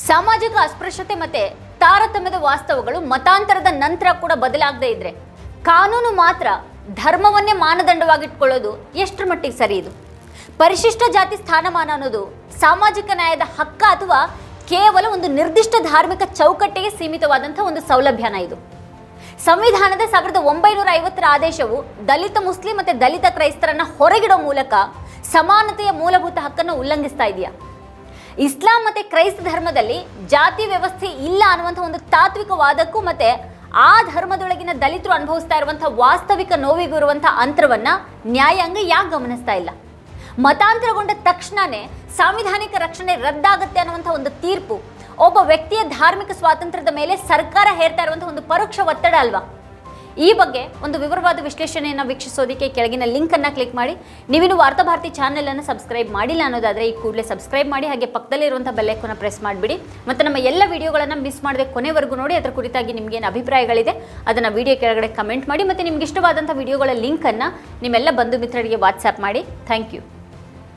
ಸಾಮಾಜಿಕ ಅಸ್ಪೃಶ್ಯತೆ ಮತ್ತೆ ತಾರತಮ್ಯದ ವಾಸ್ತವಗಳು ಮತಾಂತರದ ನಂತರ ಕೂಡ ಬದಲಾಗದೇ ಇದ್ರೆ ಕಾನೂನು ಮಾತ್ರ ಧರ್ಮವನ್ನೇ ಮಾನದಂಡವಾಗಿಟ್ಕೊಳ್ಳೋದು ಎಷ್ಟರ ಮಟ್ಟಿಗೆ ಸರಿ? ಇದು ಪರಿಶಿಷ್ಟ ಜಾತಿ ಸ್ಥಾನಮಾನ ಅನ್ನೋದು ಸಾಮಾಜಿಕ ನ್ಯಾಯದ ಹಕ್ಕ ಅಥವಾ ಕೇವಲ ಒಂದು ನಿರ್ದಿಷ್ಟ ಧಾರ್ಮಿಕ ಚೌಕಟ್ಟಿಗೆ ಸೀಮಿತವಾದಂಥ ಒಂದು ಸೌಲಭ್ಯನ? ಇದು ಸಂವಿಧಾನದ 1950ರ ಆದೇಶವು ದಲಿತ ಮುಸ್ಲಿಂ ಮತ್ತು ದಲಿತ ಕ್ರೈಸ್ತರನ್ನ ಹೊರಗಿಡೋ ಮೂಲಕ ಸಮಾನತೆಯ ಮೂಲಭೂತ ಹಕ್ಕನ್ನು ಉಲ್ಲಂಘಿಸ್ತಾ ಇದೆಯಾ? ಇಸ್ಲಾಂ ಮತ್ತು ಕ್ರೈಸ್ತ ಧರ್ಮದಲ್ಲಿ ಜಾತಿ ವ್ಯವಸ್ಥೆ ಇಲ್ಲ ಅನ್ನುವಂಥ ಒಂದು ತಾತ್ವಿಕವಾದಕ್ಕೂ ಮತ್ತೆ ಆ ಧರ್ಮದೊಳಗಿನ ದಲಿತರು ಅನುಭವಿಸ್ತಾ ಇರುವಂಥ ವಾಸ್ತವಿಕ ನೋವಿಗೂ ಇರುವಂಥ ಅಂತರವನ್ನ ನ್ಯಾಯಾಂಗ ಯಾಕೆ ಗಮನಿಸ್ತಾ ಇಲ್ಲ? ಮತಾಂತರಗೊಂಡ ತಕ್ಷಣನೇ ಸಾಂವಿಧಾನಿಕ ರಕ್ಷಣೆ ರದ್ದಾಗುತ್ತೆ ಅನ್ನುವಂಥ ಒಂದು ತೀರ್ಪು ಒಬ್ಬ ವ್ಯಕ್ತಿಯ ಧಾರ್ಮಿಕ ಸ್ವಾತಂತ್ರ್ಯದ ಮೇಲೆ ಸರ್ಕಾರ ಹೇರ್ತಾ ಇರುವಂಥ ಒಂದು ಪರೋಕ್ಷ ಒತ್ತಡ ಅಲ್ವಾ? ಈ ಬಗ್ಗೆ ಒಂದು ವಿವರವಾದ ವಿಶ್ಲೇಷಣೆಯನ್ನು ವೀಕ್ಷಿಸೋದಕ್ಕೆ ಕೆಳಗಿನ ಲಿಂಕನ್ನು ಕ್ಲಿಕ್ ಮಾಡಿ. ನೀವಿನ್ನು ವಾರ್ತಾಭಾರತಿ ಚಾನೆಲನ್ನು ಸಬ್ಸ್ಕ್ರೈಬ್ ಮಾಡಿಲ್ಲ ಅನ್ನೋದಾದರೆ ಈ ಕೂಡಲೇ ಸಬ್ಸ್ಕ್ರೈಬ್ ಮಾಡಿ, ಹಾಗೆ ಪಕ್ಕದಲ್ಲಿರುವಂಥ ಬೆಲ್ಲೈಕನ್ನ ಪ್ರೆಸ್ ಮಾಡಿಬಿಡಿ. ಮತ್ತು ನಮ್ಮ ಎಲ್ಲ ವಿಡಿಯೋಗಳನ್ನು ಮಿಸ್ ಮಾಡದೆ ಕೊನೆವರೆಗೂ ನೋಡಿ. ಅದರ ಕುರಿತಾಗಿ ನಿಮಗೇನು ಅಭಿಪ್ರಾಯಗಳಿದೆ ಅದನ್ನು ವಿಡಿಯೋ ಕೆಳಗಡೆ ಕಮೆಂಟ್ ಮಾಡಿ. ಮತ್ತು ನಿಮ್ಗೆ ಇಷ್ಟವಾದಂಥ ವಿಡಿಯೋಗಳ ಲಿಂಕನ್ನು ನಿಮ್ಮೆಲ್ಲ ಬಂಧು ಮಿತ್ರರಿಗೆ ವಾಟ್ಸ್ಆ್ಯಪ್ ಮಾಡಿ. Thank you.